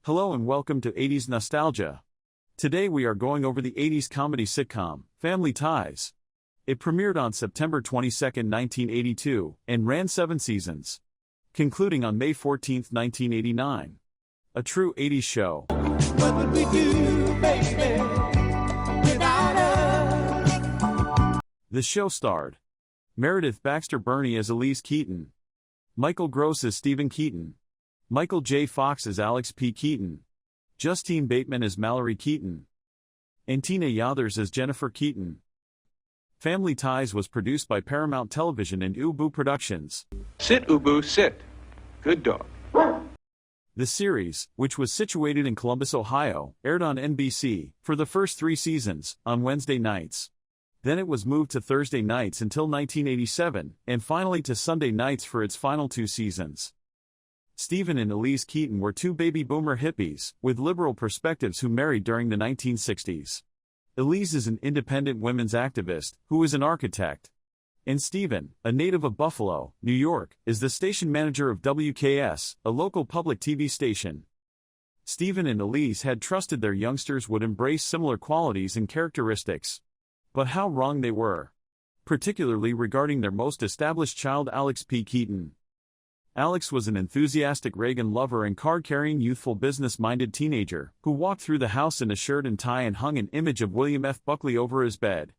Hello and welcome to 80s Nostalgia. Today we are going over the 80s comedy sitcom, Family Ties. It premiered on September 22, 1982, and ran 7 seasons, concluding on May 14, 1989. A true 80s show. What would we do, baby, without us? The show starred Meredith Baxter Birney as Alex Keaton, Michael Gross as Stephen Keaton, Michael J. Fox as Alex P. Keaton, Justine Bateman as Mallory Keaton, and Tina Yothers as Jennifer Keaton. Family Ties was produced by Paramount Television and Ubu Productions. Sit, Ubu, sit. Good dog. The series, which was situated in Columbus, Ohio, aired on NBC for the first 3 seasons on Wednesday nights. Then it was moved to Thursday nights until 1987, and finally to Sunday nights for its final 2 seasons. Stephen and Alex Keaton were 2 baby boomer hippies with liberal perspectives who married during the 1960s. Alex is an independent women's activist who is an architect. And Stephen, a native of Buffalo, New York, is the station manager of WKS, a local public TV station. Stephen and Alex had trusted their youngsters would embrace similar qualities and characteristics. But how wrong they were. Particularly regarding their most established child, Alex P. Keaton. Alex was an enthusiastic Reagan lover and card-carrying youthful business-minded teenager who walked through the house in a shirt and tie and hung an image of William F. Buckley over his bed.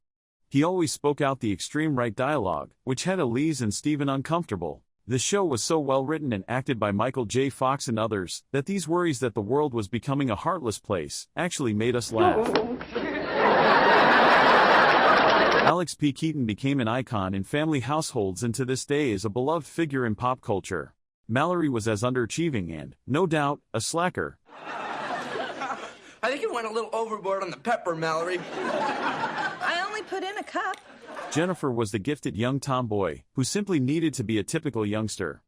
He always spoke out the extreme right dialogue, which had Alex and Stephen uncomfortable. The show was so well written and acted by Michael J. Fox and others that these worries that the world was becoming a heartless place actually made us laugh. Alex P. Keaton became an icon in family households and to this day is a beloved figure in pop culture. Mallory was as underachieving and, no doubt, a slacker. I think you went a little overboard on the pepper, Mallory. I only put in a cup. Jennifer was the gifted young tomboy who simply needed to be a typical youngster.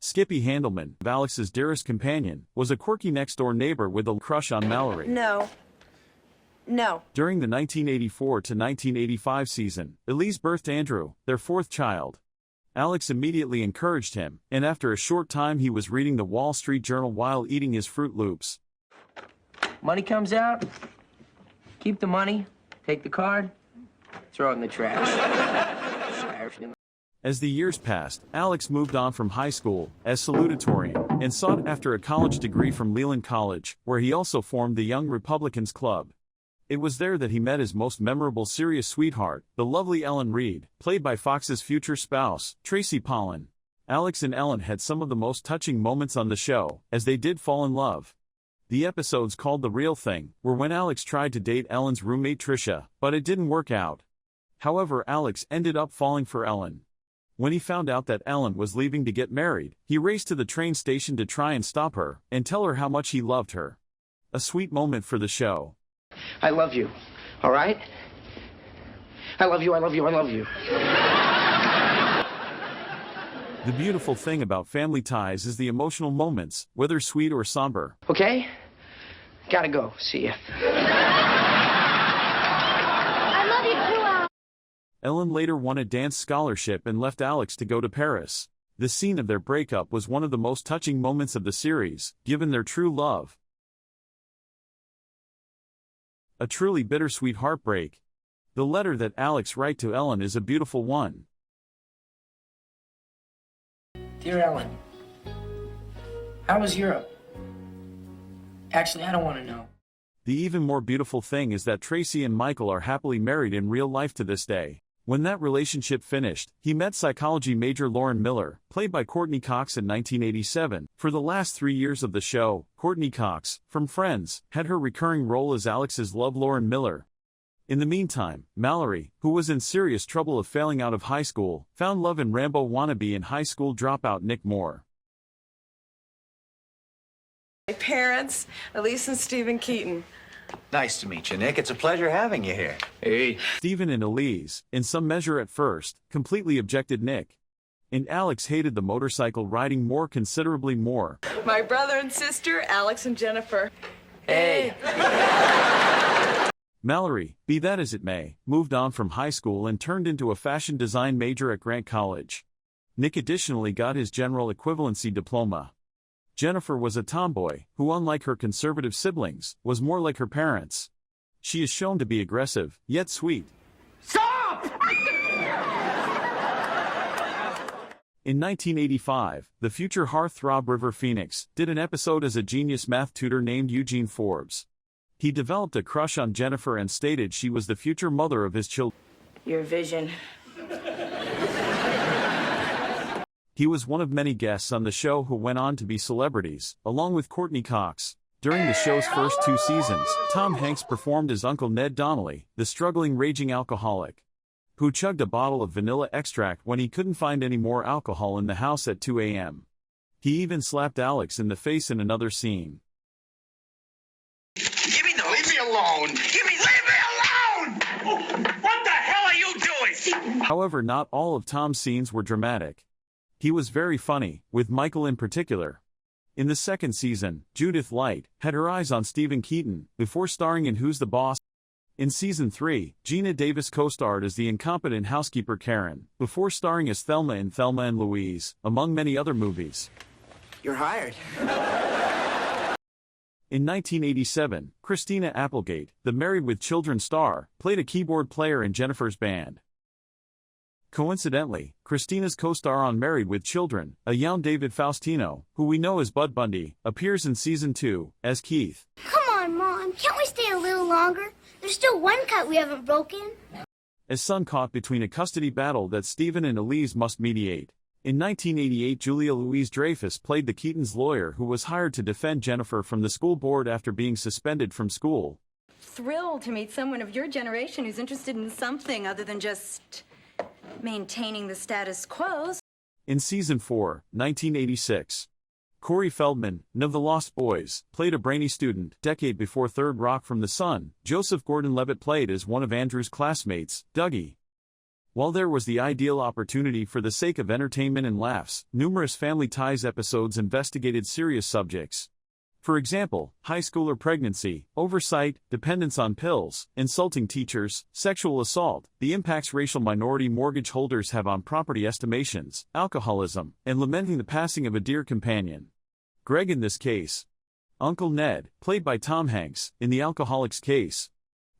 Skippy Handelman, Alex's dearest companion, was a quirky next-door neighbor with a crush on Mallory. No. During the 1984 to 1985 season, Alex birthed Andrew, their 4th child. Alex immediately encouraged him, and after a short time he was reading the Wall Street Journal while eating his Fruit Loops. Money comes out, keep the money, take the card, throw it in the trash. As the years passed, Alex moved on from high school as salutatorian and sought after a college degree from Leland College, where he also formed the Young Republicans Club. It was there that he met his most memorable serious sweetheart, the lovely Ellen Reed, played by Fox's future spouse, Tracy Pollan. Alex and Ellen had some of the most touching moments on the show, as they did fall in love. The episodes called The Real Thing were when Alex tried to date Ellen's roommate Tricia, but it didn't work out. However, Alex ended up falling for Ellen. When he found out that Ellen was leaving to get married, he raced to the train station to try and stop her and tell her how much he loved her. A sweet moment for the show. I love you, all right? I love you, I love you, I love you. The beautiful thing about Family Ties is the emotional moments, whether sweet or somber. Okay? Gotta go. See ya. I love you too, Al. Ellen later won a dance scholarship and left Alex to go to Paris. The scene of their breakup was one of the most touching moments of the series, given their true love. A truly bittersweet heartbreak. The letter that Alex writes to Ellen is a beautiful one. Dear Ellen, how was Europe? Actually, I don't want to know. The even more beautiful thing is that Tracy and Michael are happily married in real life to this day. When that relationship finished, he met psychology major Lauren Miller, played by Courtney Cox in 1987. For the last 3 years of the show, Courtney Cox, from Friends, had her recurring role as Alex's love Lauren Miller. In the meantime, Mallory, who was in serious trouble of failing out of high school, found love in Rambo wannabe and high school dropout Nick Moore. My parents, Alex and Stephen Keaton. Nice to meet you, Nick. It's a pleasure having you here. Hey. Stephen and Alex, in some measure at first, completely objected Nick. And Alex hated the motorcycle riding more considerably more. My brother and sister, Alex and Jennifer. Hey. Mallory, be that as it may, moved on from high school and turned into a fashion design major at Grant College. Nick additionally got his general equivalency diploma. Jennifer was a tomboy who, unlike her conservative siblings, was more like her parents. She is shown to be aggressive, yet sweet. Stop! In 1985, the future heartthrob River Phoenix did an episode as a genius math tutor named Eugene Forbes. He developed a crush on Jennifer and stated she was the future mother of his children. Your vision. He was one of many guests on the show who went on to be celebrities, along with Courtney Cox. During the show's first 2 seasons, Tom Hanks performed as Uncle Ned Donnelly, the struggling raging alcoholic, who chugged a bottle of vanilla extract when he couldn't find any more alcohol in the house at 2 a.m. He even slapped Alex in the face in another scene. Give me those. Leave me alone. Leave me alone! What the hell are you doing? However, not all of Tom's scenes were dramatic. He was very funny, with Michael in particular. In the second season, Judith Light had her eyes on Stephen Keaton before starring in Who's the Boss? In season 3, Gina Davis co-starred as the incompetent housekeeper Karen, before starring as Thelma in Thelma and Louise, among many other movies. You're hired. In 1987, Christina Applegate, the Married with Children star, played a keyboard player in Jennifer's band. Coincidentally, Christina's co-star on Married with Children, a young David Faustino, who we know as Bud Bundy, appears in season 2 as Keith. Come on, Mom. Can't we stay a little longer? There's still one cut we haven't broken. As son caught between a custody battle that Stephen and Elise must mediate. In 1988, Julia Louis-Dreyfus played the Keatons' lawyer who was hired to defend Jennifer from the school board after being suspended from school. Thrilled to meet someone of your generation who's interested in something other than just maintaining the status quo. In season 4, 1986, Corey Feldman, of The Lost Boys, played a brainy student. Decade before Third Rock from the Sun, Joseph Gordon-Levitt played as one of Andrew's classmates, Dougie. While there was the ideal opportunity for the sake of entertainment and laughs, numerous Family Ties episodes investigated serious subjects. For example, high schooler pregnancy, oversight, dependence on pills, insulting teachers, sexual assault, the impacts racial minority mortgage holders have on property estimations, alcoholism, and lamenting the passing of a dear companion. Greg in this case. Uncle Ned, played by Tom Hanks, in The Alcoholic's Case.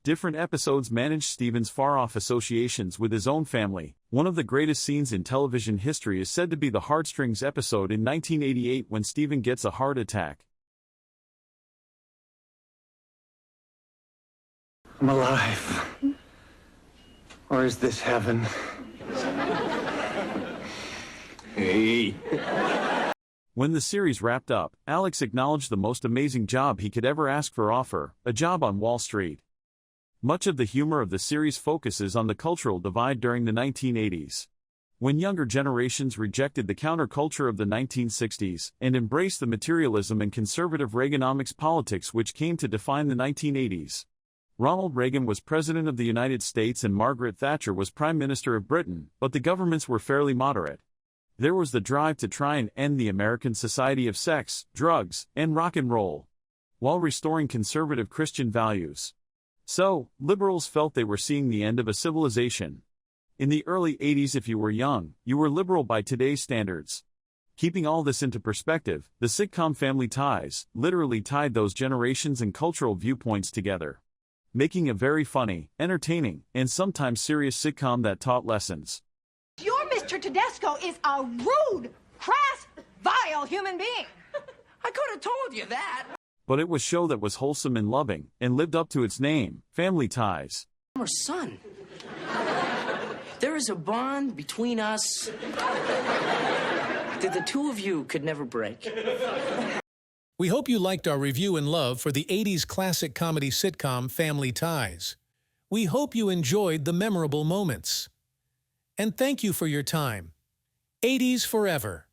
Different episodes managed Stephen's far-off associations with his own family. One of the greatest scenes in television history is said to be the Heartstrings episode in 1988 when Stephen gets a heart attack. I'm alive. Or is this heaven? Hey. When the series wrapped up, Alex acknowledged the most amazing job he could ever ask for offer, a job on Wall Street. Much of the humor of the series focuses on the cultural divide during the 1980s. When younger generations rejected the counterculture of the 1960s and embraced the materialism and conservative Reaganomics politics which came to define the 1980s. Ronald Reagan was President of the United States and Margaret Thatcher was Prime Minister of Britain, but the governments were fairly moderate. There was the drive to try and end the American society of sex, drugs, and rock and roll, while restoring conservative Christian values. So, liberals felt they were seeing the end of a civilization. In the early 80s, if you were young, you were liberal by today's standards. Keeping all this into perspective, the sitcom Family Ties literally tied those generations and cultural viewpoints together, making a very funny, entertaining, and sometimes serious sitcom that taught lessons. Your Mr. Tedesco is a rude, crass, vile human being. I could have told you that. But it was a show that was wholesome and loving, and lived up to its name, Family Ties. I'm her son. There is a bond between us that the two of you could never break. We hope you liked our review and love for the 80s classic comedy sitcom Family Ties. We hope you enjoyed the memorable moments. And thank you for your time. 80s forever.